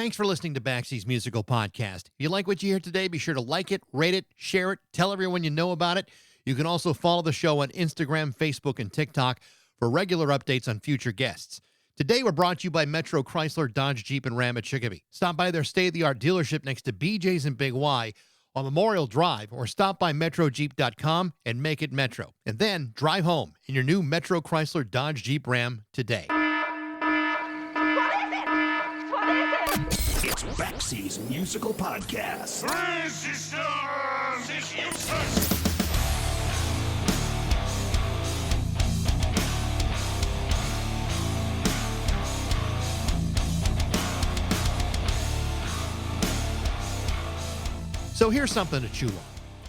Thanks for listening to Baxie's Musical Podcast. If you like what you hear today, be sure to like it, rate it, share it, tell everyone you know about it. You can also follow the show on Instagram, Facebook, and TikTok for regular updates on future guests. Today, we're brought to you by Metro Chrysler, Dodge, Jeep, and Ram at Chicopee. Stop by their state-of-the-art dealership next to BJ's and Big Y on Memorial Drive, or stop by metrojeep.com and make it Metro. And then drive home in your new Metro Chrysler, Dodge, Jeep, Ram today. It's Baxie's Musical Podcast. Resistance is useless. So here's something to chew on.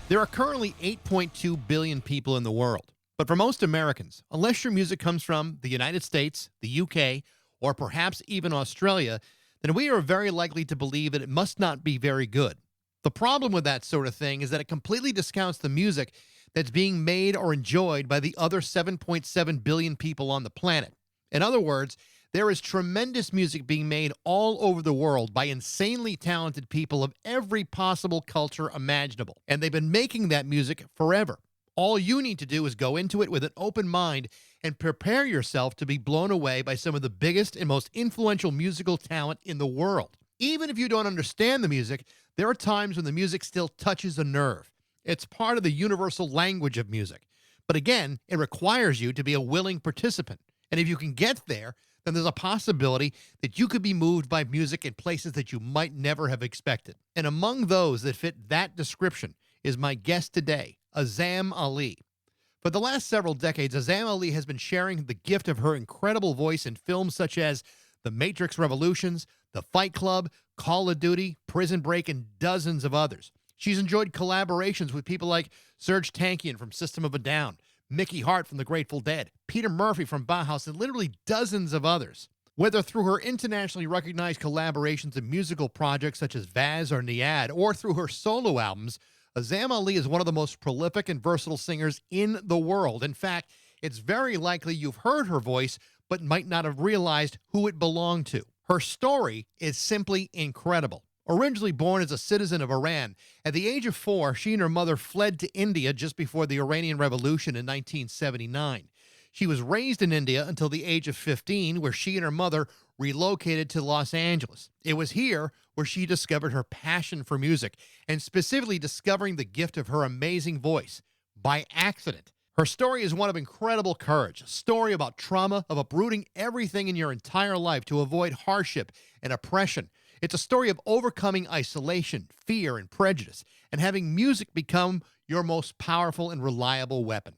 There are currently 8.2 billion people in the world. But for most Americans, unless your music comes from the United States, the UK, or perhaps even Australia, then we are very likely to believe that it must not be very good. The problem with that sort of thing is that it completely discounts the music that's being made or enjoyed by the other 7.7 billion people on the planet. In other words, there is tremendous music being made all over the world by insanely talented people of every possible culture imaginable. And they've been making that music forever. All you need to do is go into it with an open mind and prepare yourself to be blown away by some of the biggest and most influential musical talent in the world. Even if you don't understand the music, there are times when the music still touches a nerve. It's part of the universal language of music. But again, it requires you to be a willing participant. And if you can get there, then there's a possibility that you could be moved by music in places that you might never have expected. And among those that fit that description is my guest today, Azam Ali. For the last several decades, Azam Ali has been sharing the gift of her incredible voice in films such as The Matrix Revolutions, The Fight Club, Call of Duty, Prison Break, and dozens of others. She's enjoyed collaborations with people like Serj Tankian from System of a Down, Micky Hart from The Grateful Dead, Peter Murphy from Bauhaus, and literally dozens of others. Whether through her internationally recognized collaborations in musical projects such as Vaz or Niad, or through her solo albums, Azam Ali is one of the most prolific and versatile singers in the world. In fact, it's very likely you've heard her voice, but might not have realized who it belonged to. Her story is simply incredible. Originally born as a citizen of Iran, at the age of 4, she and her mother fled to India just before the Iranian Revolution in 1979. She was raised in India until the age of 15, where she and her mother relocated to Los Angeles. It was here where she discovered her passion for music, and specifically discovering the gift of her amazing voice by accident. Her story is one of incredible courage, a story about trauma, of uprooting everything in your entire life to avoid hardship and oppression. It's a story of overcoming isolation, fear, and prejudice, and having music become your most powerful and reliable weapon.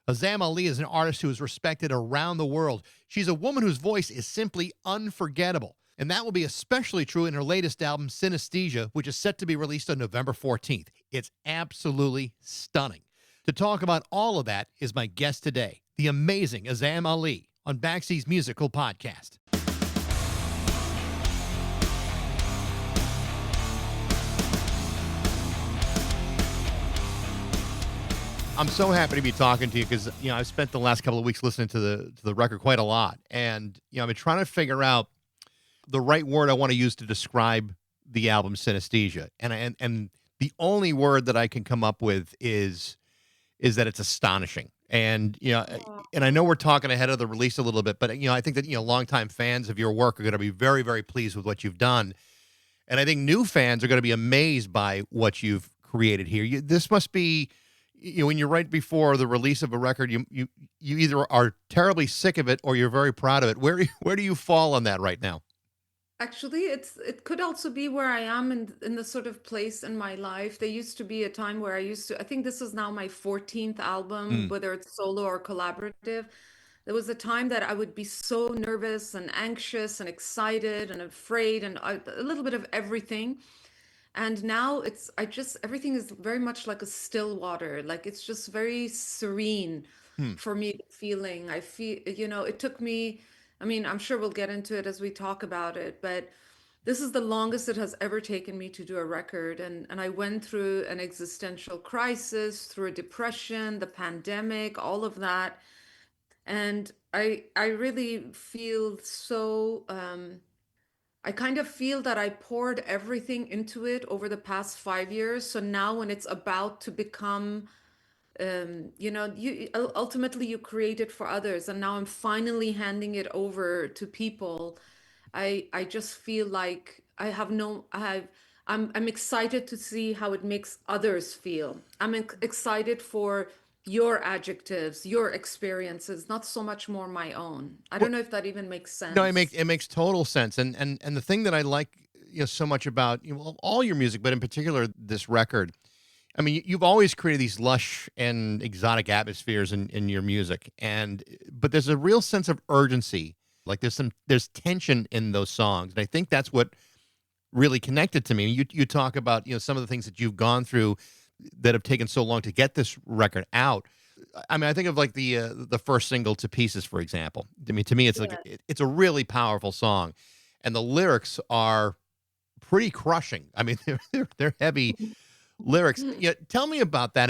Azam Ali is an artist who is respected around the world. She's a woman whose voice is simply unforgettable, and that will be especially true in her latest album, Synesthesia, which is set to be released on November 14th. It's absolutely stunning. To talk about all of that is my guest today, the amazing Azam Ali, on Baxie's Musical Podcast. I'm so happy to be talking to you because, I've spent the last couple of weeks listening to the record quite a lot. And, I've been trying to figure out the right word I want to use to describe the album Synesthesia. And the only word that I can come up with is that it's astonishing. And, and I know we're talking ahead of the release a little bit, but, I think that, longtime fans of your work are going to be very, very pleased with what you've done. And I think new fans are going to be amazed by what you've created here. This must be... when you're right before the release of a record, you either are terribly sick of it or you're very proud of it. Where do you fall on that right now? Actually, it could also be where I am in the sort of place in my life. There used to be a time where I think this is now my 14th album, whether it's solo or collaborative. There was a time that I would be so nervous and anxious and excited and afraid and a little bit of everything. And now everything is very much like a still water. Like it's just very serene for me feeling. I feel, it took me, I mean, I'm sure we'll get into it as we talk about it, but this is the longest it has ever taken me to do a record. And I went through an existential crisis, through a depression, the pandemic, all of that. And I really feel so I kind of feel that I poured everything into it over the past 5 years. So now when it's about to become, you ultimately you create it for others, and now I'm finally handing it over to people. I just feel like I'm excited to see how it makes others feel. I'm excited for your adjectives, your experiences, not so much more my own. I Well, don't know if that even makes no, sense. it makes total sense. And the thing that I like, so much about, all your music, but in particular this record. I mean, you've always created these lush and exotic atmospheres in your music, but there's a real sense of urgency. Like there's tension in those songs, and I think that's what really connected to me. You talk about, some of the things that you've gone through that have taken so long to get this record out. I mean, I think of like the first single, "To Pieces," for example. I mean, to me, it's like Yeah. it's a really powerful song, and the lyrics are pretty crushing. I mean, they're heavy lyrics. Yeah, tell me about that,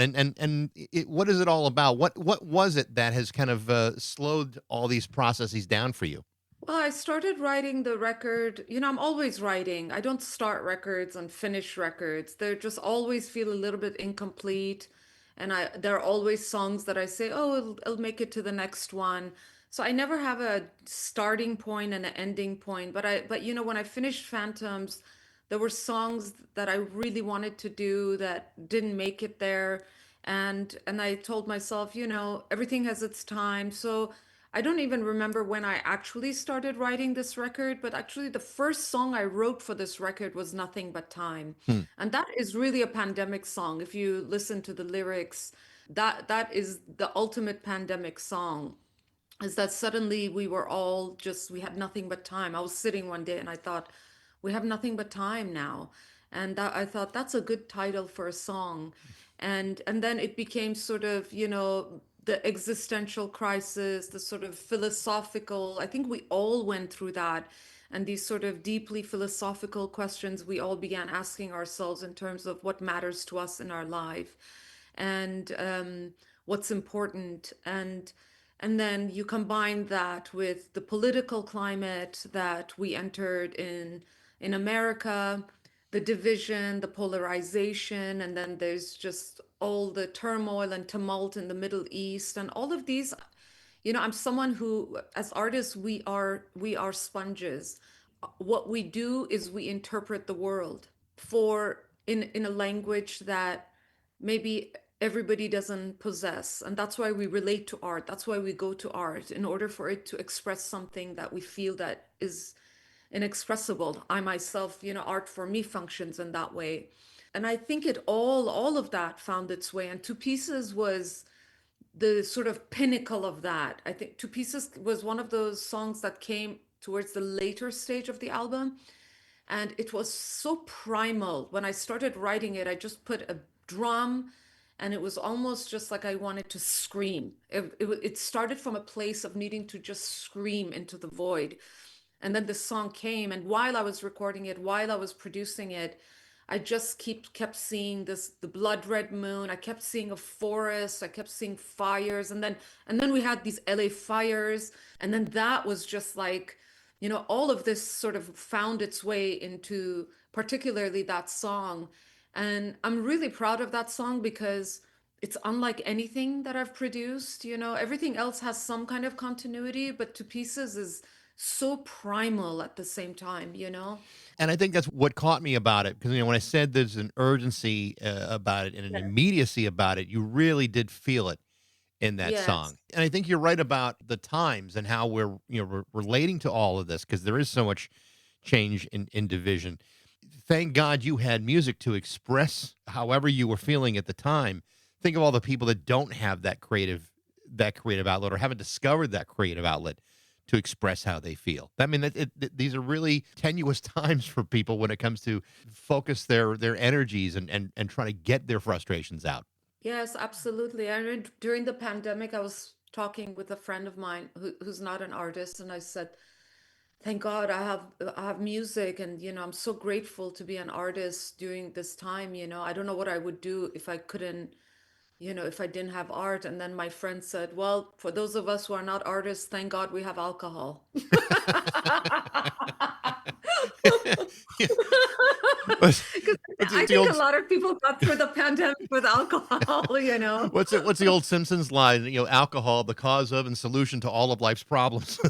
what is it all about? What was it that has kind of slowed all these processes down for you? Well, I started writing the record. I'm always writing. I don't start records and finish records. They just always feel a little bit incomplete. And there are always songs that I say, oh, it'll make it to the next one. So I never have a starting point and an ending point. But when I finished Phantoms, there were songs that I really wanted to do that didn't make it there. And I told myself, everything has its time. So I don't even remember when I actually started writing this record, but actually the first song I wrote for this record was Nothing But Time. Hmm. And that is really a pandemic song. If you listen to the lyrics, that is the ultimate pandemic song. Is that suddenly we had nothing but time. I was sitting one day and I thought, we have nothing but time now. And I thought that's a good title for a song. And then it became sort of, the existential crisis, the sort of philosophical. I think we all went through that. And these sort of deeply philosophical questions we all began asking ourselves in terms of what matters to us in our life, and what's important. And then you combine that with the political climate that we entered in America, the division, the polarization, and then there's just all the turmoil and tumult in the Middle East, and all of these. I'm someone who, as artists, we are sponges. What we do is we interpret the world for in a language that maybe everybody doesn't possess, and that's why we relate to art. That's why we go to art, in order for it to express something that we feel that is inexpressible. I myself, art for me functions in that way. And I think all of that found its way, and Two Pieces was the sort of pinnacle of that. I think Two Pieces was one of those songs that came towards the later stage of the album, and it was so primal. When I started writing it, I just put a drum, and it was almost just like I wanted to scream. It started from a place of needing to just scream into the void. And then the song came, and while I was recording it, while I was producing it, I just kept seeing the blood red moon. I kept seeing a forest. I kept seeing fires, and then we had these LA fires, and then that was just like, all of this sort of found its way into particularly that song. And I'm really proud of that song because it's unlike anything that I've produced. Everything else has some kind of continuity, but Two Pieces is so primal at the same time. And I think that's what caught me about it, because when I said there's an urgency about it and an Yeah. immediacy about it, you really did feel it in that Yes. song. And I think you're right about the times and how we're relating to all of this, because there is so much change in division. Thank God you had music to express however you were feeling at the time. Think of all the people that don't have that creative outlet, or haven't discovered that creative outlet to express how they feel. I mean, these are really tenuous times for people when it comes to focus their energies and trying to get their frustrations out. Yes, absolutely. I mean, during the pandemic, I was talking with a friend of mine who's not an artist, and I said, "Thank God I have music, and I'm so grateful to be an artist during this time. I don't know what I would do if I couldn't if I didn't have art. And then my friend said, well, for those of us who are not artists, thank God we have alcohol. Yeah. What's, Because I the think a old lot of people got through the pandemic with alcohol. what's the old Simpsons line? Alcohol, the cause of and solution to all of life's problems.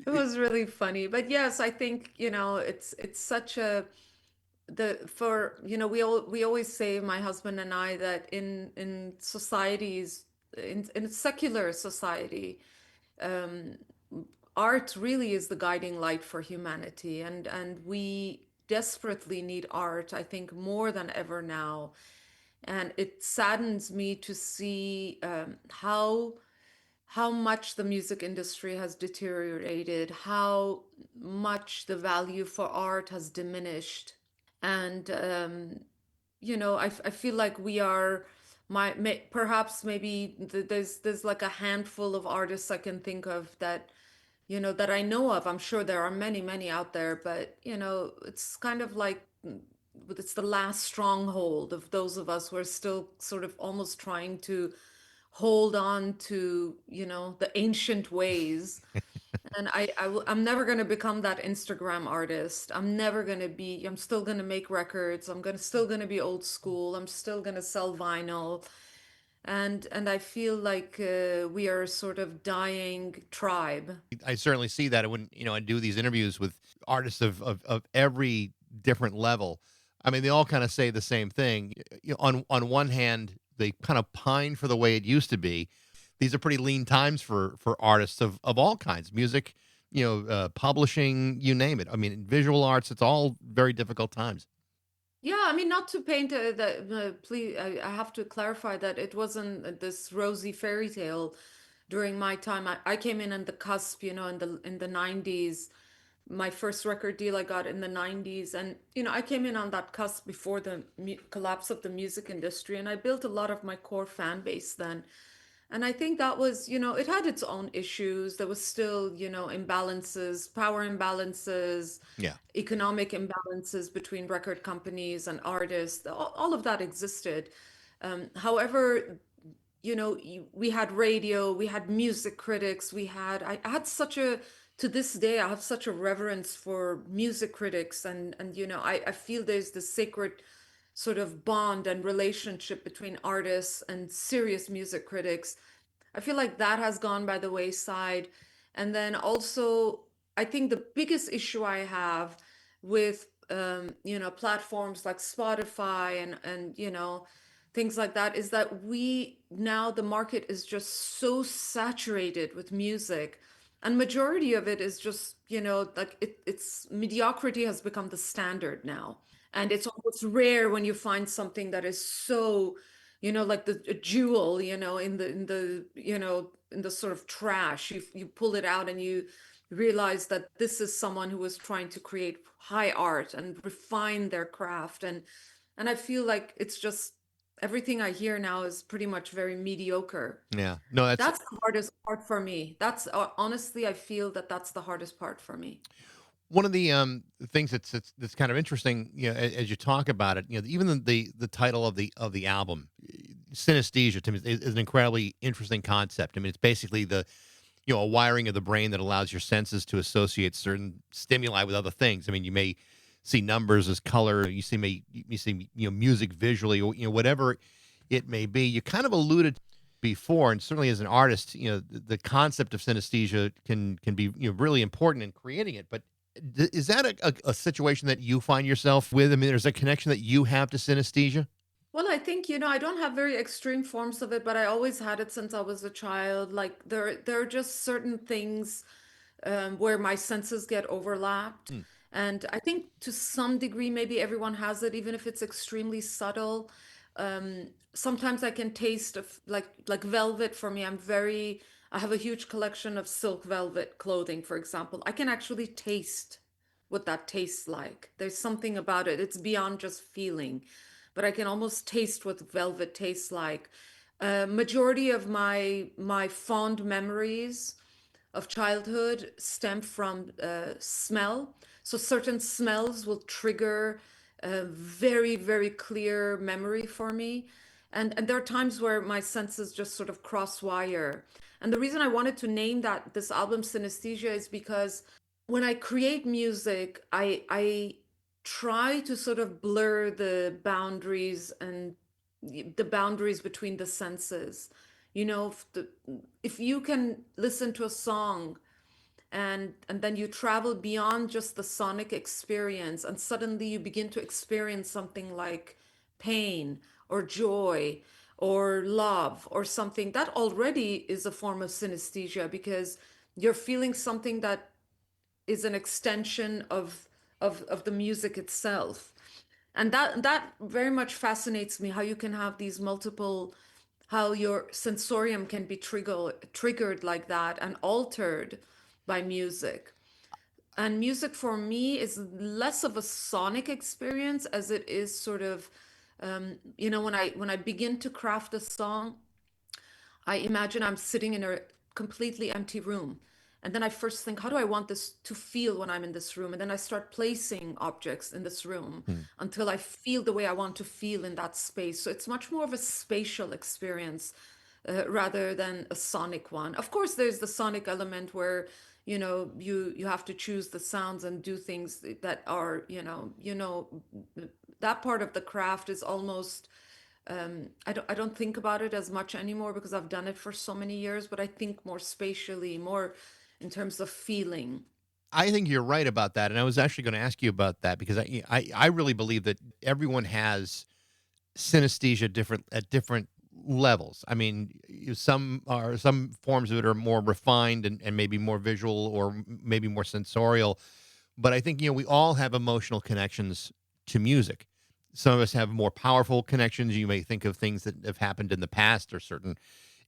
It was really funny. But yes, I think, it's such a the for we always say, my husband and I, that in societies, in secular society, um art really is the guiding light for humanity, and we desperately need art, I think, more than ever now. And it saddens me to see how much the music industry has deteriorated, how much the value for art has diminished. And I feel like we are perhaps maybe there's like a handful of artists I can think of that I know of. I'm sure there are many, many out there, but it's kind of like, it's the last stronghold of those of us who are still sort of almost trying to hold on to, the ancient ways. And I'm never going to become that Instagram artist. I'm still going to make records. Still going to be old school. I'm still going to sell vinyl. And I feel like we are a sort of dying tribe. I certainly see that when I do these interviews with artists of every different level. I mean, they all kind of say the same thing. On one hand, they kind of pine for the way it used to be. These are pretty lean times for artists of all kinds, music, publishing, you name it. I mean, visual arts, it's all very difficult times. Yeah, I mean, not to paint please, I have to clarify that it wasn't this rosy fairy tale during my time. I came in on the cusp, in the 90s. My first record deal I got in the 90s. And, I came in on that cusp before the collapse of the music industry. And I built a lot of my core fan base then. And I think that was, it had its own issues. There was still, imbalances, power imbalances, Yeah. economic imbalances between record companies and artists. All of that existed. However, we had radio, we had music critics, I had to this day, I have such a reverence for music critics. And I feel there's this sacred sort of bond and relationship between artists and serious music critics. I feel like that has gone by the wayside. And then also, I think the biggest issue I have with platforms like Spotify and things like that is that the market is just so saturated with music, and majority of it is just like it's mediocrity has become the standard now. And it's almost rare when you find something that is so, like the a jewel, in the sort of trash. You pull it out and you realize that this is someone who was trying to create high art and refine their craft. And I feel like it's just everything I hear now is pretty much very mediocre. Yeah. No, that's That's the hardest part for me. That's honestly, I feel that that's the hardest part for me. one of the things that's kind of interesting, as you talk about it. Even the title of the album, synesthesia, to me is an incredibly interesting concept. I mean, it's basically a wiring of the brain that allows your senses to associate certain stimuli with other things. I mean, you may see numbers as color, you see music visually, or whatever it may be. You kind of alluded before, and certainly as an artist, the concept of synesthesia can be really important in creating it. But is that a situation that you find yourself with? I mean, there's a connection that you have to synesthesia. Well, I think, I don't have very extreme forms of it, but I always had it since I was a child. Like there are just certain things where my senses get overlapped. Hmm. And I think to some degree, maybe everyone has it, even if it's extremely subtle. Sometimes I can taste like velvet for me. I have a huge collection of silk velvet clothing, for example. I can actually taste what that tastes like. There's something about it. It's beyond just feeling, but I can almost taste what velvet tastes like. Majority of my fond memories of childhood stem from smell. So certain smells will trigger a very, very clear memory for me. And there are times where my senses just sort of cross wire. And the reason I wanted to name that this album Synesthesia is because when I create music, I try to sort of blur the boundaries and the boundaries between the senses. You know, if you can listen to a song and then you travel beyond just the sonic experience and suddenly you begin to experience something like pain or joy or love or something that already is a form of synesthesia because you're feeling something that is an extension of the music itself. And that very much fascinates me, how you can have these multiple, how your sensorium can be triggered like that and altered by music. And music for me is less of a sonic experience as it is sort of, when I begin to craft a song, I imagine I'm sitting in a completely empty room. And then I first think, how do I want this to feel when I'm in this room? And then I start placing objects in this room Hmm. until I feel the way I want to feel in that space. So it's much more of a spatial experience rather than a sonic one. Of course, there's the sonic element where you have to choose the sounds and do things that are that part of the craft is almost I don't think about it as much anymore because I've done it for so many years, but I think more spatially, more in terms of feeling. I think you're right about that, and I was actually going to ask you about that because I really believe that everyone has synesthesia different at different levels. I mean, some forms of it are more refined and maybe more visual or maybe more sensorial. But I think we all have emotional connections to music. Some of us have more powerful connections. You may think of things that have happened in the past or certain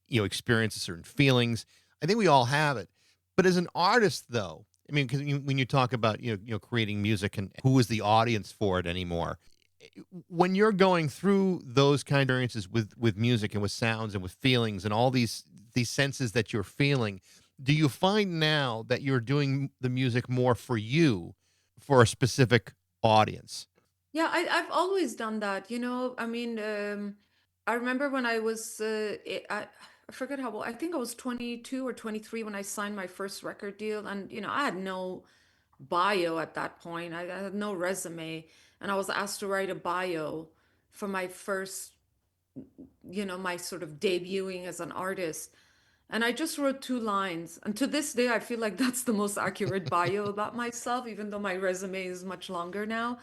experiences, certain feelings. I think we all have it. But as an artist, though, I mean, because when you talk about creating music and who is the audience for it anymore, when you're going through those kind of experiences with music and with sounds and with feelings and all these senses that you're feeling, do you find now that you're doing the music more for you, for a specific audience? Yeah, I've always done that. I mean, I remember when I was, I forget how old, I think I was 22 or 23 when I signed my first record deal. And, I had no bio at that point, I had no resume. And I was asked to write a bio for my first, my sort of debuting as an artist. And I just wrote two lines. And to this day, I feel like that's the most accurate bio about myself, even though my resume is much longer now.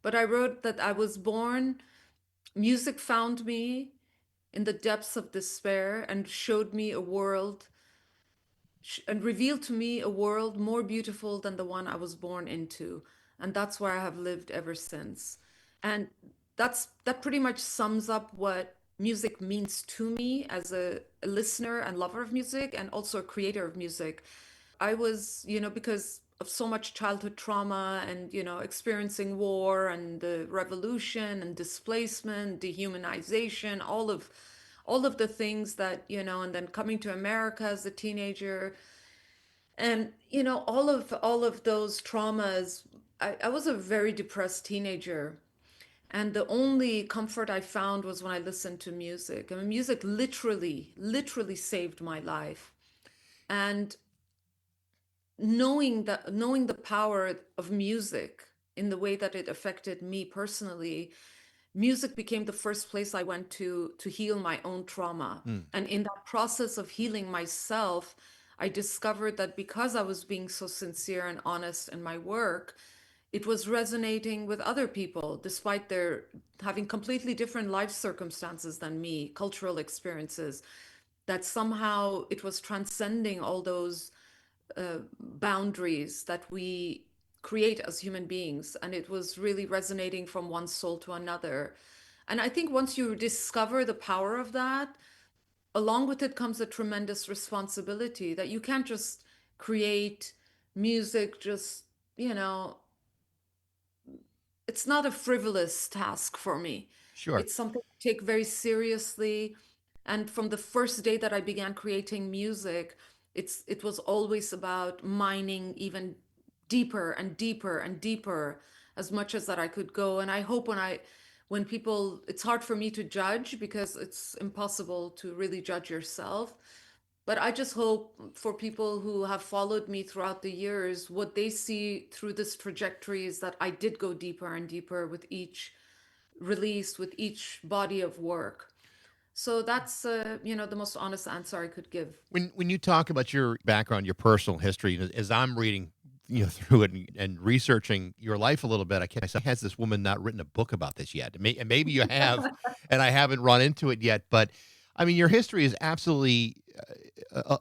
But I wrote that I was born, music found me in the depths of despair and showed me a world and revealed to me a world more beautiful than the one I was born into. And that's where I have lived ever since. And that pretty much sums up what music means to me as a listener and lover of music and also a creator of music. I was, because of so much childhood trauma and, experiencing war and the revolution and displacement, dehumanization, all of the things that, and then coming to America as a teenager and, all of those traumas. I was a very depressed teenager. And the only comfort I found was when I listened to music. I mean, music literally saved my life. And knowing the power of music in the way that it affected me personally, music became the first place I went to heal my own trauma. Hmm. And in that process of healing myself, I discovered that because I was being so sincere and honest in my work, it was resonating with other people despite their having completely different life circumstances than me, cultural experiences, that somehow it was transcending all those boundaries that we create as human beings. And it was really resonating from one soul to another. And I think once you discover the power of that, along with it comes a tremendous responsibility that you can't just create music, just, you know, it's not a frivolous task for me. Sure. It's something I take very seriously. And from the first day that I began creating music, it was always about mining even deeper and deeper and deeper as much as that I could go. And I hope when people, it's hard for me to judge because it's impossible to really judge yourself. But I just hope for people who have followed me throughout the years, what they see through this trajectory is that I did go deeper and deeper with each release, with each body of work. So that's, the most honest answer I could give. When you talk about your background, your personal history, as I'm reading through it and researching your life a little bit, I can't myself, has this woman not written a book about this yet? And maybe you have, and I haven't run into it yet. But I mean, your history is absolutely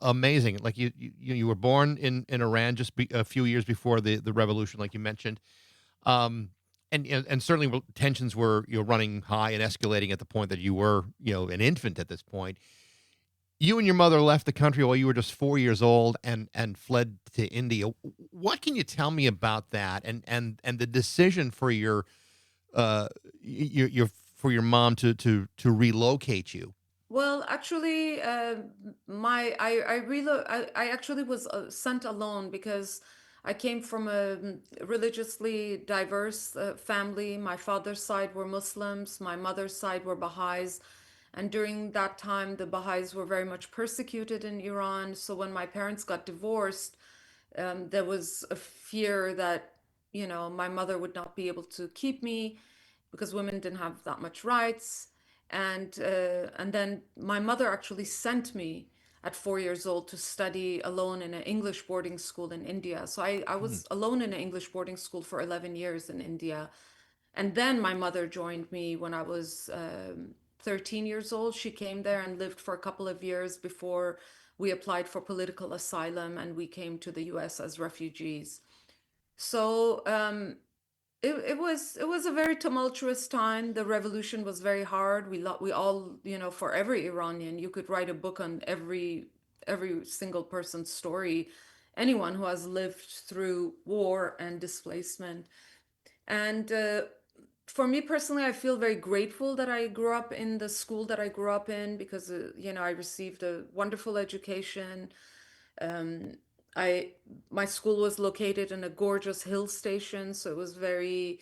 amazing. Like you were born in Iran just a few years before the revolution, like you mentioned. Um, and certainly tensions were running high and escalating at the point that you were an infant at this point. You and your mother left the country while you were just 4 years old and fled to India. What can you tell me about that and the decision for your for your mom to relocate you? Well, actually, I actually was sent alone because I came from a religiously diverse family. My father's side were Muslims, my mother's side were Baha'is, and during that time, the Baha'is were very much persecuted in Iran. So when my parents got divorced, there was a fear that my mother would not be able to keep me because women didn't have that much rights. And then my mother actually sent me at 4 years old to study alone in an English boarding school in India. So I Hmm. was alone in an English boarding school for 11 years in India. And then my mother joined me when I was 13 years old. She came there and lived for a couple of years before we applied for political asylum and we came to the US as refugees. So it was a very tumultuous time. The revolution was very hard. We all, for every Iranian, you could write a book on every single person's story. Anyone who has lived through war and displacement. And for me personally, I feel very grateful that I grew up in the school that I grew up in because I received a wonderful education. Um, I My school was located in a gorgeous hill station, so it was very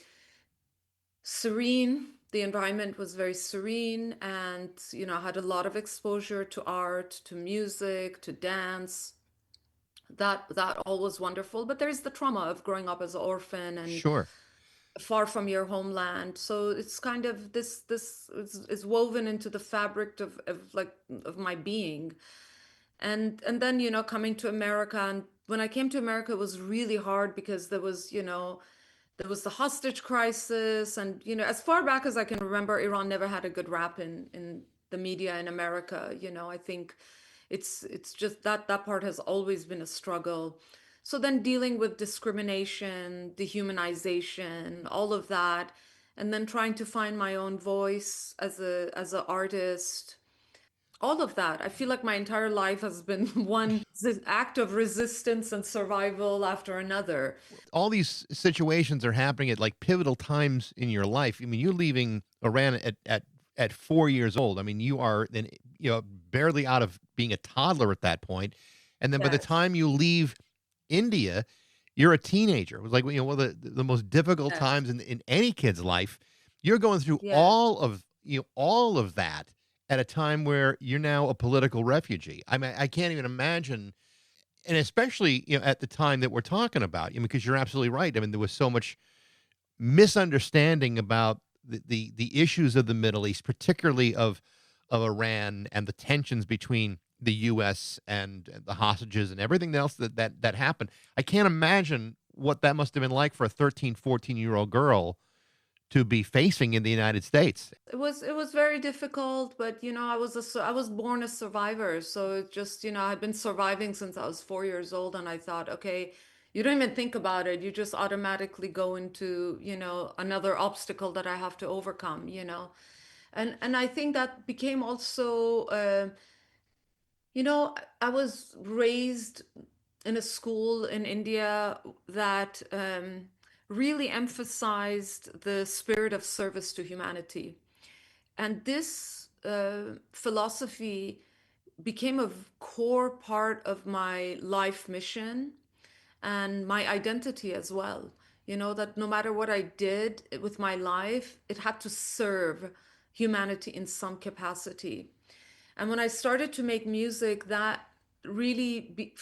serene. The environment was very serene, and I had a lot of exposure to art, to music, to dance. That all was wonderful. But there's the trauma of growing up as an orphan and Sure. far from your homeland. So it's kind of this is woven into the fabric of my being. And then coming to America, and when I came to America it was really hard because there was the hostage crisis, and as far back as I can remember, Iran never had a good rap in the media in America. I think it's just that part has always been a struggle. So then dealing with discrimination, dehumanization, all of that, and then trying to find my own voice as an artist, all of that. I feel like my entire life has been one act of resistance and survival after another. All these situations are happening at like pivotal times in your life. I mean, you're leaving Iran at 4 years old. I mean, you are then barely out of being a toddler at that point, and then by the Yes, time you leave India, you're a teenager. It was like one of the most difficult yes, times in any kid's life. You're going through yes, all of that at a time where you're now a political refugee. I mean, I can't even imagine, and especially at the time that we're talking about, because you're absolutely right. I mean, there was so much misunderstanding about the issues of the Middle East, particularly of Iran and the tensions between the U.S. and the hostages and everything else that happened. I can't imagine what that must have been like for a 13, 14-year-old girl to be facing in the United States. it was very difficult, but I was born a survivor, so it just I've been surviving since I was 4 years old, and I thought, okay, you don't even think about it, you just automatically go into another obstacle that I have to overcome. And I think that became also I was raised in a school in India that really emphasized the spirit of service to humanity. And this philosophy became a core part of my life mission. and my identity as well. That no matter what I did with my life, it had to serve humanity in some capacity. And when I started to make music, that really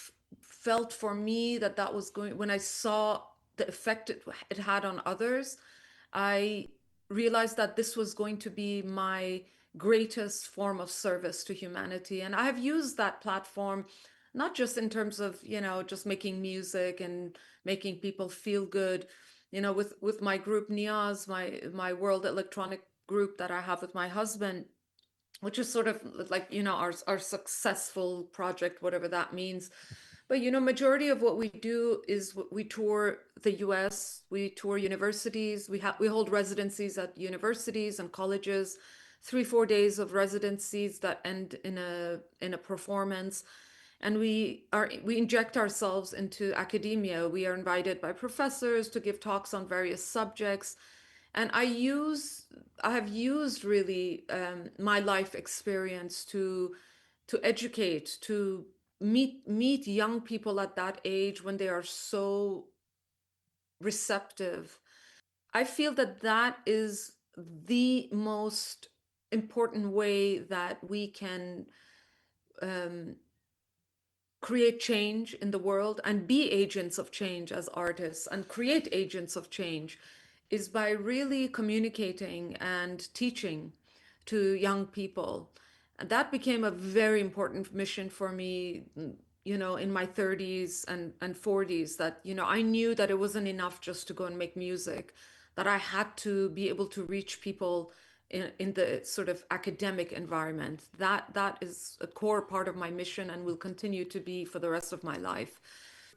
felt for me that that was going, when I saw the effect it had on others, I realized that this was going to be my greatest form of service to humanity. And I have used that platform not just in terms of, just making music and making people feel good, with my group Niaz, my world electronic group that I have with my husband, which is sort of like, our successful project, whatever that means. But majority of what we do is we tour the US, we tour universities, we hold residencies at universities and colleges, 3-4 days of residencies that end in a performance. And we inject ourselves into academia. We are invited by professors to give talks on various subjects. And I have used really my life experience to educate, to meet young people at that age when they are so receptive. I feel that that is the most important way that we can um, create change in the world and be agents of change as artists and create agents of change, is by really communicating and teaching to young people. And that became a very important mission for me, in my 30s and 40s, that, I knew that it wasn't enough just to go and make music, that I had to be able to reach people in the sort of academic environment. That is a core part of my mission and will continue to be for the rest of my life.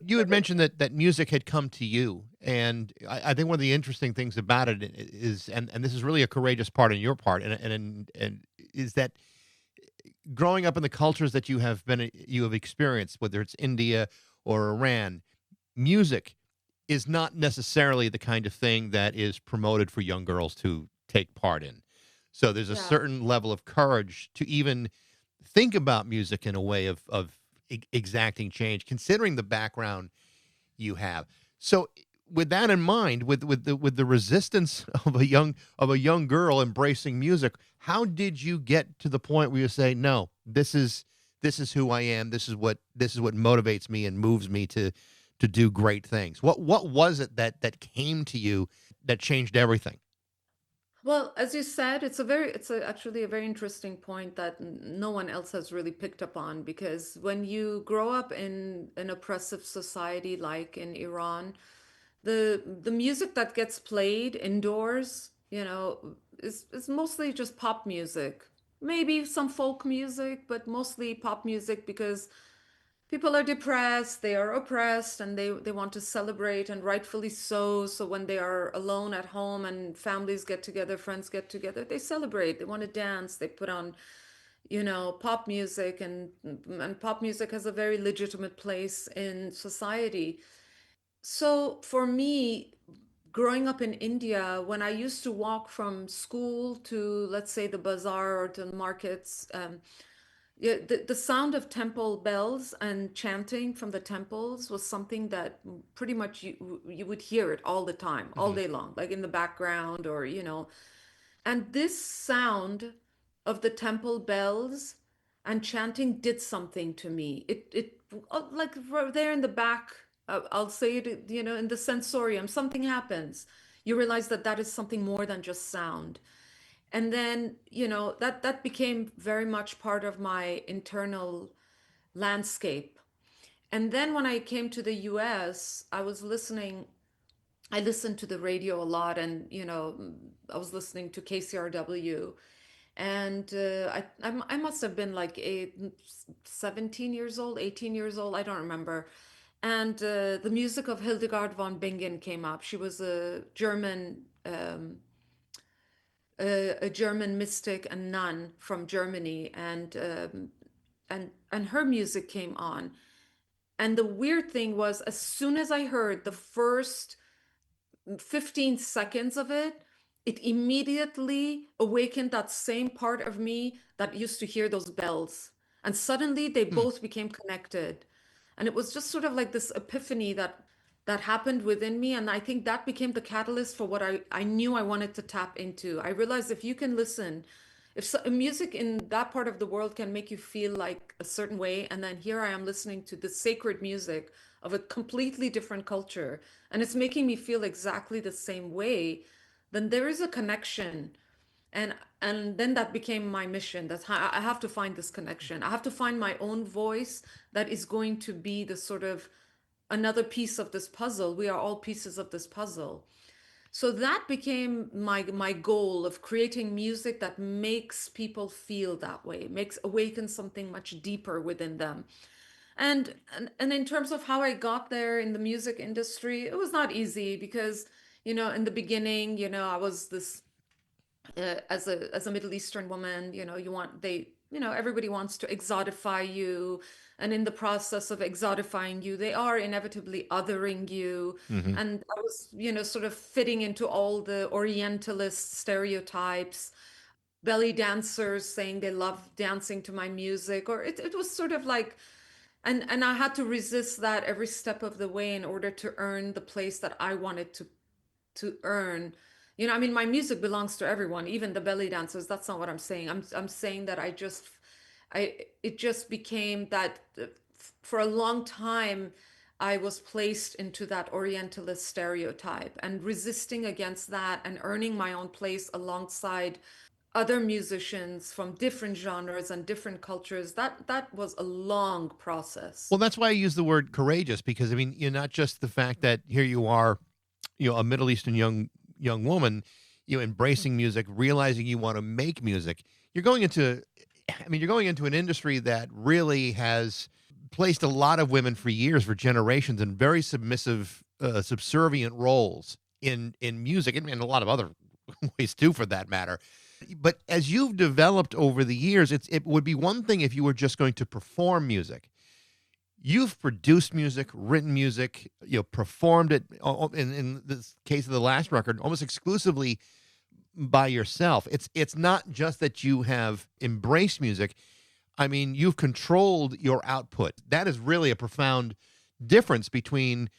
You had mentioned that music had come to you, and I think one of the interesting things about it is, and this is really a courageous part on your part, and is that growing up in the cultures that you have experienced, whether it's India or Iran, music is not necessarily the kind of thing that is promoted for young girls to take part in. So there's a Yeah. certain level of courage to even think about music in a way of exacting change, considering the background you have. So with that in mind, with the resistance of a young girl embracing music, how did you get to the point where you say, no, this is who I am. This is what motivates me and moves me to do great things. What was it that came to you that changed everything? Well, as you said, actually a very interesting point that no one else has really picked up on, because when you grow up in an oppressive society like in Iran, the music that gets played indoors, is mostly just pop music. Maybe some folk music, but mostly pop music, because people are depressed, they are oppressed, and they want to celebrate, and rightfully so. So when they are alone at home and families get together, friends get together, they celebrate, they want to dance, they put on, pop music, and pop music has a very legitimate place in society. So for me, growing up in India, when I used to walk from school to, let's say, the bazaar or to the markets, yeah, the sound of temple bells and chanting from the temples was something that pretty much you would hear it all the time, all Mhm. day long, like in the background, or and this sound of the temple bells and chanting did something to me. It like right there in the back, I'll say it, in the sensorium, something happens. You realize that that is something more than just sound. And then, that became very much part of my internal landscape. And then when I came to the US, I listened to the radio a lot, and I was listening to KCRW, and I must have been like 17 years old, 18 years old, I don't remember. And the music of Hildegard von Bingen came up. She was a German mystic and nun from Germany, and her music came on. And the weird thing was, as soon as I heard the first 15 seconds of it, it immediately awakened that same part of me that used to hear those bells. And suddenly they Hmm. both became connected. And it was just sort of like this epiphany that that happened within me. And I think that became the catalyst for what I knew I wanted to tap into. I realized if you can listen, if music in that part of the world can make you feel like a certain way, and then here I am listening to the sacred music of a completely different culture, and it's making me feel exactly the same way, then there is a connection. and and then that became my mission. That's how I have to find this connection. I have to find my own voice that is going to be the sort of another piece of this puzzle. We are all pieces of this puzzle. So that became my goal of creating music that makes people feel that way, makes awakens something much deeper within them. And in terms of how I got there in the music industry, it was not easy because, in the beginning, I was this as a Middle Eastern woman, everybody wants to exotify you, and in the process of exotifying you, they are inevitably othering you. Hmm. And I was, sort of fitting into all the Orientalist stereotypes. Belly dancers saying they love dancing to my music, or it was sort of like, and I had to resist that every step of the way in order to earn the place that I wanted to earn. I mean, my music belongs to everyone, even the belly dancers. That's not what I'm saying. I'm saying that it just became that for a long time I was placed into that Orientalist stereotype, and resisting against that and earning my own place alongside other musicians from different genres and different cultures. That was a long process. Well, that's why I use the word courageous, because I mean, you're not just the fact that here you are, a Middle Eastern young woman, embracing music, realizing you want to make music. You're going into, I mean, you're going into an industry that really has placed a lot of women for years, for generations, in very submissive, subservient roles in music, and in a lot of other ways too, for that matter. But as you've developed over the years, it would be one thing if you were just going to perform music. You've produced music, written music, performed it, in this case of the last record, almost exclusively by yourself. It's not just that you have embraced music. I mean, you've controlled your output. That is really a profound difference between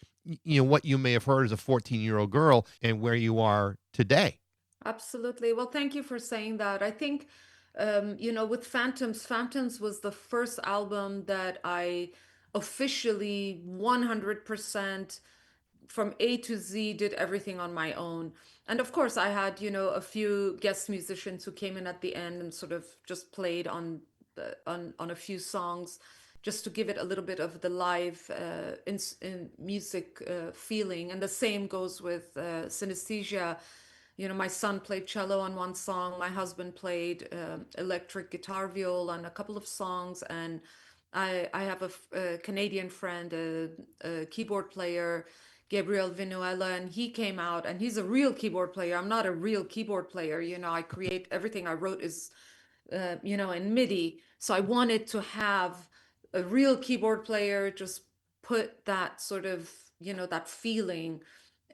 what you may have heard as a 14-year-old girl and where you are today. Absolutely. Well, thank you for saying that. I think, with Phantoms was the first album that I officially 100% from A to Z did everything on my own. And of course, I had, a few guest musicians who came in at the end and sort of just played on a few songs, just to give it a little bit of the live in music feeling. And the same goes with Synesthesia. My son played cello on one song. My husband played electric guitar, viol on a couple of songs, and I have a Canadian friend, a keyboard player, Gabriel Vinuela, and he came out, and he's a real keyboard player. I'm not a real keyboard player. I create everything I wrote is in MIDI. So I wanted to have a real keyboard player just put that sort of, that feeling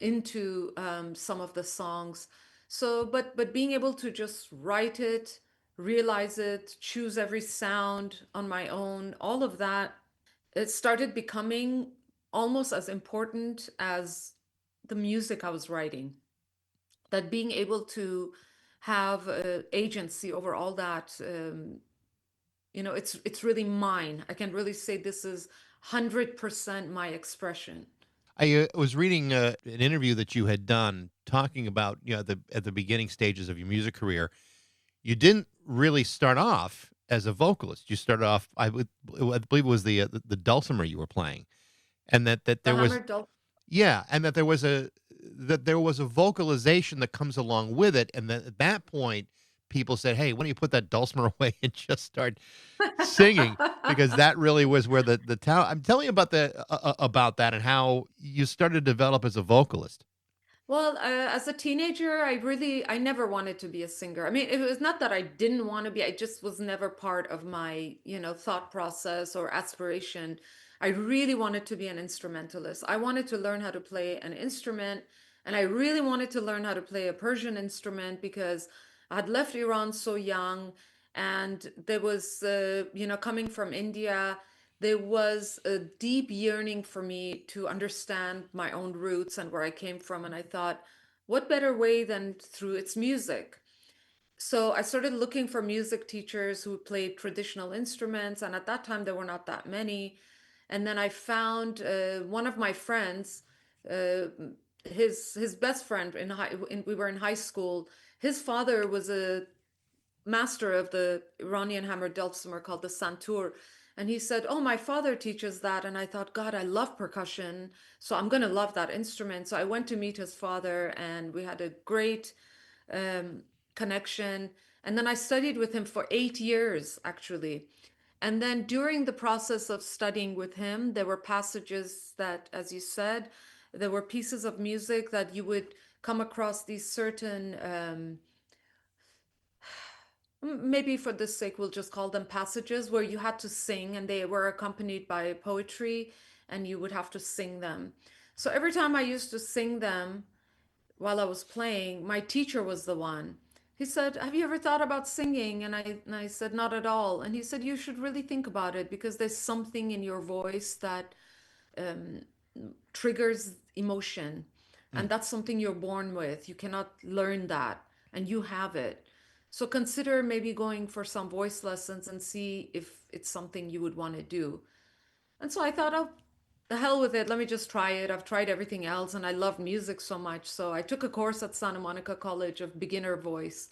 into some of the songs. So, but being able to just write it, realize it, choose every sound on my own, all of that, it started becoming almost as important as the music I was writing. That being able to have agency over all that, it's really mine. I can really say this is 100% my expression. I was reading an interview that you had done talking about, at the beginning stages of your music career. You didn't really start off as a vocalist. You started off, I believe it was the dulcimer you were playing, and that The there was, hammered dulcimer. yeah, and that there was a vocalization that comes along with it, and that at that point, people said, "Hey, why don't you put that dulcimer away and just start singing?" Because that really was where the talent. I'm telling you about that and how you started to develop as a vocalist. Well, as a teenager, I never wanted to be a singer. I mean, it was not that I didn't want to be, I just was never part of my, thought process or aspiration. I really wanted to be an instrumentalist. I wanted to learn how to play an instrument, and I really wanted to learn how to play a Persian instrument because I had left Iran so young, and there was, coming from India. there was a deep yearning for me to understand my own roots and where I came from. And I thought, what better way than through its music? So I started looking for music teachers who played traditional instruments, and at that time there were not that many. And then I found one of my friends, uh, his best friend we were in high school. His father was a master of the Iranian hammered dulcimer called the santur. And he said, "Oh, my father teaches that." And I thought, God, I love percussion. So I'm going to love that instrument. So I went to meet his father, and we had a great um, connection. And then I studied with him for 8 years, actually. And then during the process of studying with him, there were passages that, as you said, there were pieces of music that you would come across these certain maybe for this sake, we'll just call them passages where you had to sing and they were accompanied by poetry and you would have to sing them. So every time I used to sing them while I was playing, my teacher was the one. He said, "Have you ever thought about singing?" And I said, "Not at all." And he said, "You should really think about it because there's something in your voice that um, triggers emotion. And that's something you're born with. You cannot learn that, and you have it. So consider maybe going for some voice lessons and see if it's something you would want to do." And so I thought, oh, the hell with it. Let me just try it. I've tried everything else and I love music so much. So I took a course at Santa Monica College of beginner voice.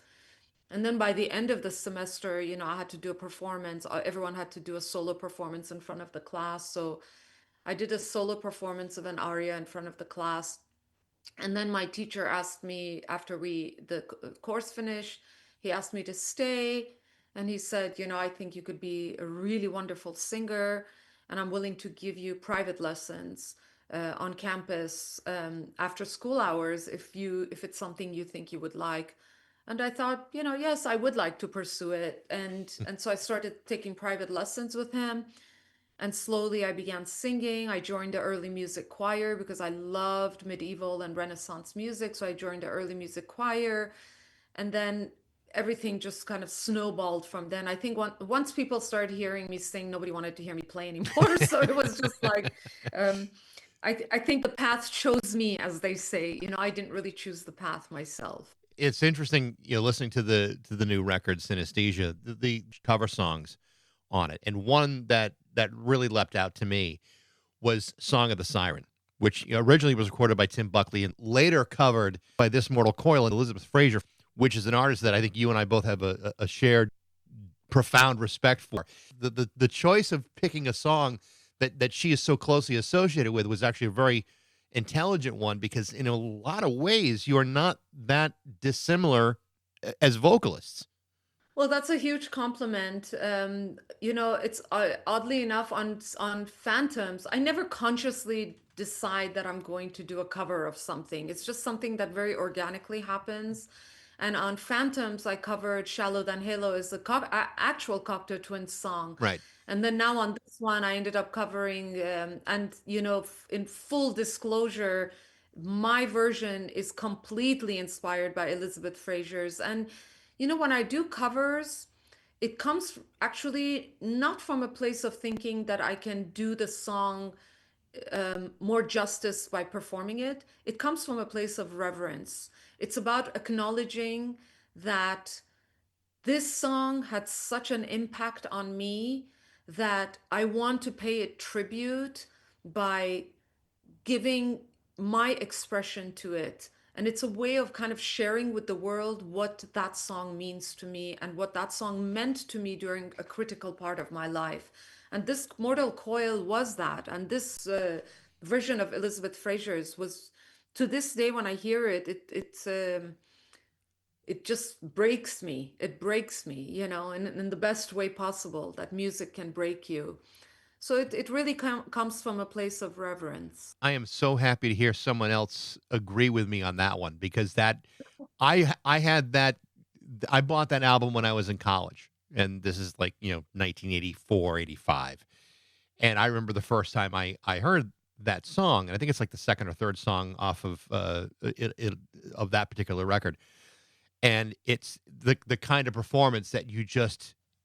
And then by the end of the semester, I had to do a performance. Everyone had to do a solo performance in front of the class. So I did a solo performance of an aria in front of the class. And then my teacher asked me after the course finished, he asked me to stay. And he said, I think you could be a really wonderful singer, and I'm willing to give you private lessons on campus after school hours if it's something you think you would like. And I thought, yes, I would like to pursue it. And so I started taking private lessons with him. And slowly I began singing. I joined the early music choir because I loved medieval and Renaissance music. So I joined the early music choir. And then everything just kind of snowballed from then. I think once people started hearing me sing, nobody wanted to hear me play anymore. So it was just like, um, I think the path chose me, as they say. I didn't really choose the path myself. It's interesting, listening to the new record, Synesthesia, the cover songs on it, and one that really leapt out to me was "Song of the Siren," which originally was recorded by Tim Buckley and later covered by This Mortal Coil and Elizabeth Fraser, which is an artist that I think you and I both have a shared profound respect for. The choice of picking a song that she is so closely associated with was actually a very intelligent one, because in a lot of ways you are not that dissimilar as vocalists. Well, that's a huge compliment. It's oddly enough on Phantoms, I never consciously decide that I'm going to do a cover of something. It's just something that very organically happens. And on Phantoms, I covered "Shallow Than Halo" is actual Cocteau Twins song. Right. And then now on this one, I ended up covering, and in full disclosure, my version is completely inspired by Elizabeth Fraser's. And when I do covers, it comes actually not from a place of thinking that I can do the song more justice by performing it. It comes from a place of reverence. It's about acknowledging that this song had such an impact on me that I want to pay it tribute by giving my expression to it. And it's a way of kind of sharing with the world what that song means to me and what that song meant to me during a critical part of my life. And this Mortal Coil was that. And this version of Elizabeth Fraser's was, to this day, when I hear it, it just breaks me. It breaks me, in the best way possible that music can break you. So it really comes from a place of reverence. I am so happy to hear someone else agree with me on that one, because I had that. I bought that album when I was in college, and this is like 1984, 85, and I remember the first time I heard that song, and I think it's like the second or third song off of of that particular record, and it's the kind of performance that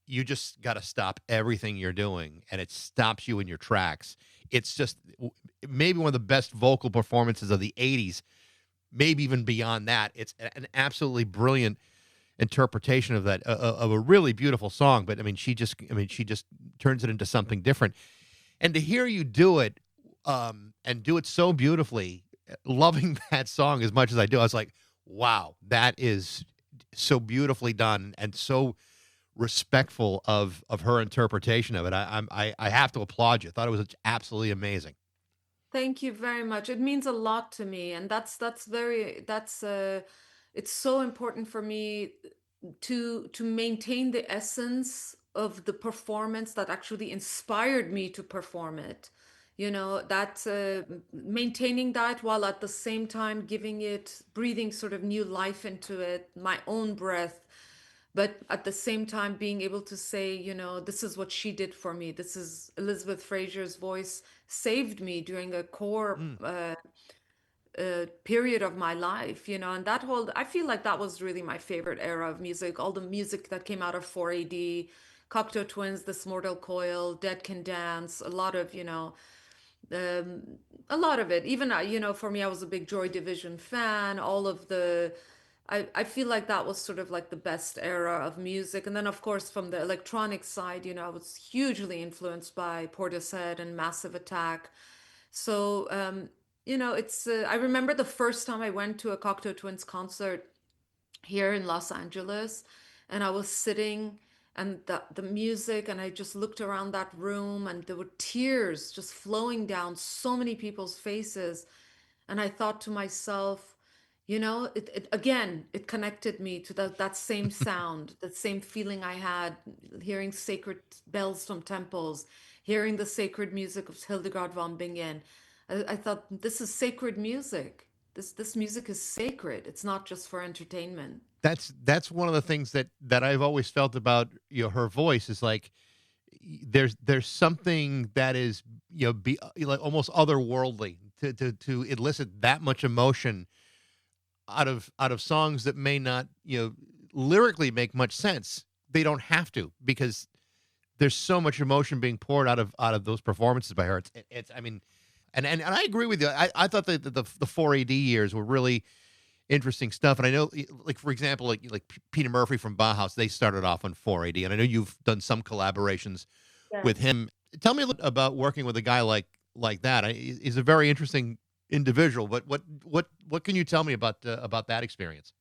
you just got to stop everything you're doing, and it stops you in your tracks. It's just maybe one of the best vocal performances of the 80s, maybe even beyond that. It's an absolutely brilliant interpretation of that of a really beautiful song. But she just turns it into something different. And to hear you do it, and do it so beautifully, loving that song as much as I do, I was like, wow, that is so beautifully done and so respectful of her interpretation of it. I have to applaud you. I thought it was absolutely amazing. Thank you very much. It means a lot to me, and that's very that's it's so important for me to maintain the essence of the performance that actually inspired me to perform it. You know, that maintaining that while at the same time giving it, breathing sort of new life into it, my own breath, but at the same time being able to say, you know, this is what she did for me. This is Elizabeth Fraser's voice saved me during a core Mm. period of my life, you know, and that whole, I feel like that was really my favorite era of music. All the music that came out of 4AD, Cocteau Twins, This Mortal Coil, Dead Can Dance, a lot of, you know, um, a lot of it. Even, you know, for me, I was a big Joy Division fan. All of the, I feel like that was sort of like the best era of music. And then, of course, from the electronic side, you know, I was hugely influenced by Portishead and Massive Attack. So, you know, I remember the first time I went to a Cocteau Twins concert here in Los Angeles, and I was sitting and the music, and I just looked around that room, and there were tears just flowing down so many people's faces. And I thought to myself, you know, again, it connected me to that same sound, that same feeling I had hearing sacred bells from temples, hearing the sacred music of Hildegard von Bingen. I thought, this is sacred music. This music is sacred. It's not just for entertainment. That's one of the things that I've always felt about, her voice is like there's something that is, like almost otherworldly to elicit that much emotion out of songs that may not, lyrically make much sense. They don't have to, because there's so much emotion being poured out of those performances by her. It's I mean, and I agree with you. I thought that the 4AD years were really interesting stuff. And I know, like, for example, like Peter Murphy from Bauhaus, they started off on 4AD, and I know you've done some collaborations with Yes. him. Tell me a little about working with a guy like that. He's a very interesting individual. But what can you tell me about that experience?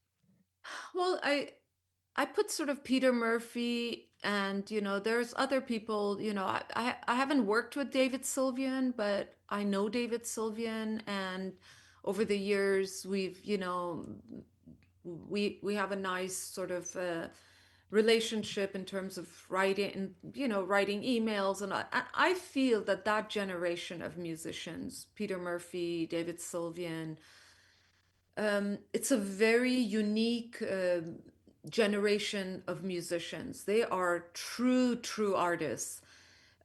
Well, I put sort of Peter Murphy, and you know, there's other people, you know, I haven't worked with David Sylvian, but I know David Sylvian, and over the years we've, you know, we have a nice sort of relationship in terms of writing, you know, writing emails, and I feel that that generation of musicians, Peter Murphy, David Sylvian, it's a very unique generation of musicians. They are true artists.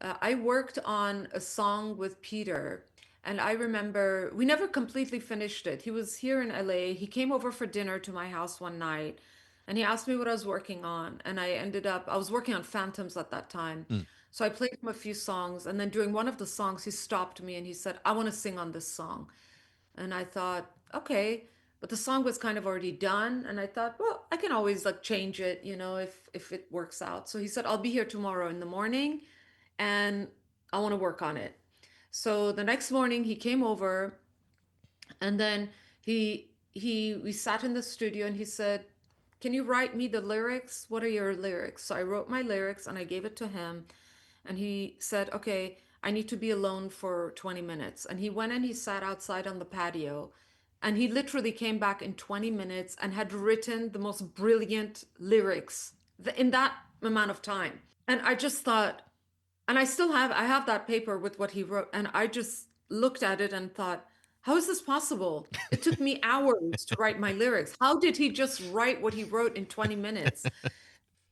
I worked on a song with Peter, and I remember we never completely finished it. He was here in LA. He came over for dinner to my house one night, and he asked me what I was working on. And I was working on Phantoms at that time. Mm. So I played him a few songs, and then during one of the songs, he stopped me and he said, I want to sing on this song. And I thought, okay, but the song was kind of already done. And I thought, well, I can always like change it, you know, if it works out. So he said, I'll be here tomorrow in the morning and I want to work on it. So the next morning he came over, and then we sat in the studio, and he said, can you write me the lyrics? What are your lyrics? So I wrote my lyrics and I gave it to him, and he said, okay, I need to be alone for 20 minutes. And he went and he sat outside on the patio, and he literally came back in 20 minutes and had written the most brilliant lyrics in that amount of time. And I just thought, and I have that paper with what he wrote, and I just looked at it and thought, how is this possible? It took me hours to write my lyrics. How did he just write what he wrote in 20 minutes?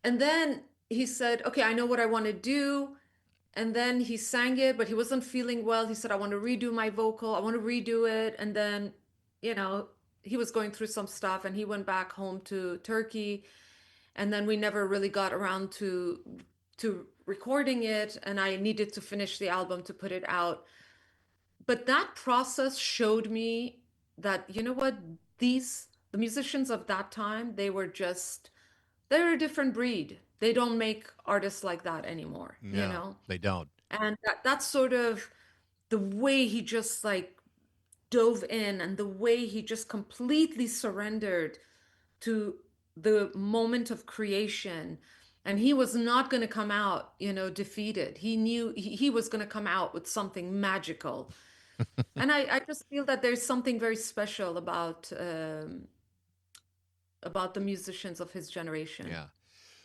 And then he said, okay, I know what I want to do. And then he sang it, but he wasn't feeling well. He said, I want to redo my vocal. I want to redo it. And then, you know, he was going through some stuff, and he went back home to Turkey. And then we never really got around to to recording it, and I needed to finish the album to put it out. But that process showed me that, you know what, the musicians of that time, they're a different breed. They don't make artists like that anymore, you No, know? they don't. And that's sort of the way he just like dove in, and the way he just completely surrendered to the moment of creation. And he was not going to come out, defeated. He knew he was going to come out with something magical. And I just feel that there's something very special about the musicians of his generation. Yeah.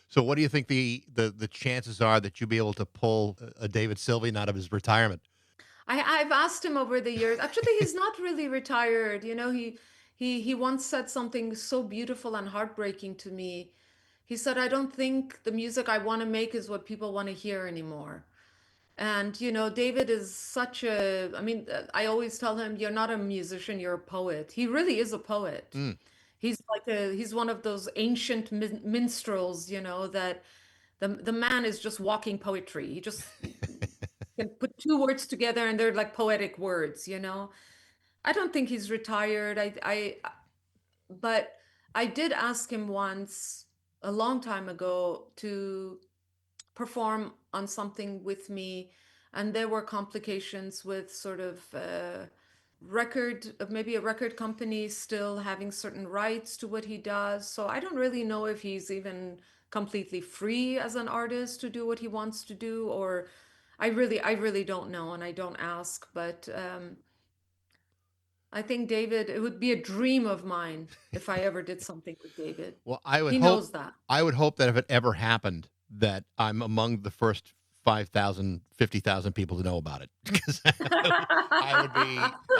So what do you think the chances are that you'll be able to pull a David Sylvian out of his retirement? I've asked him over the years. Actually, he's not really retired. He once said something so beautiful and heartbreaking to me. He said, "I don't think the music I want to make is what people want to hear anymore." And David is I mean, I always tell him, "You're not a musician, you're a poet." He really is a poet. He's one of those ancient minstrels, that the man is just walking poetry. He just can put two words together and they're like poetic words. I don't think he's retired. But I did ask him once a long time ago to perform on something with me, and there were complications with sort of maybe a record company still having certain rights to what he does. So I don't really know if he's even completely free as an artist to do what he wants to do, or I really don't know, and I don't ask. But I think David, it would be a dream of mine if I ever did something with David. Well, He knows that. I would hope that if it ever happened, that I'm among the first 5,000, 50,000 people to know about it, because I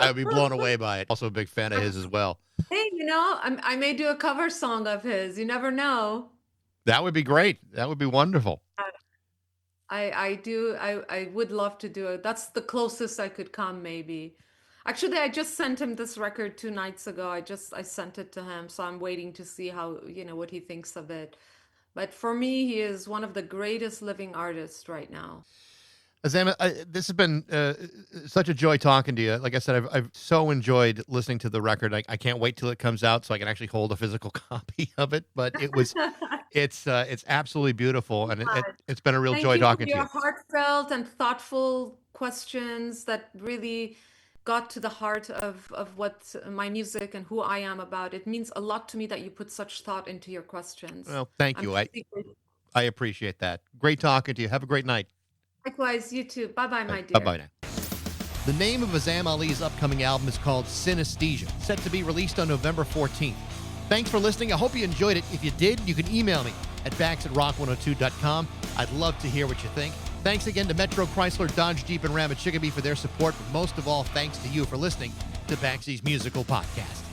would be blown away by it. Also a big fan of his as well. Hey, I may do a cover song of his. You never know. That would be great. That would be wonderful. I would love to do it. That's the closest I could come, maybe. Actually, I just sent him this record 2 nights ago. I sent it to him, so I'm waiting to see how, what he thinks of it. But for me, he is one of the greatest living artists right now. Azam, this has been such a joy talking to you. Like I said, I've so enjoyed listening to the record. I can't wait till it comes out so I can actually hold a physical copy of it. But it's absolutely beautiful, and it's been a real joy talking to you. Thank you for your heartfelt and thoughtful questions that really got to the heart of what my music and who I am about. It means a lot to me that you put such thought into your questions. Well, thank you. I appreciate that. Great talking to you. Have a great night. Likewise, you too. Bye-bye, my dear. Bye-bye now. The name of Azam Ali's upcoming album is called Synesthesia, set to be released on November 14th. Thanks for listening. I hope you enjoyed it. If you did, you can email me at bax@rock102.com. I'd love to hear what you think. Thanks again to Metro Chrysler, Dodge, Jeep, and Ram at Chicopee for their support. But most of all, thanks to you for listening to Baxie's Musical Podcast.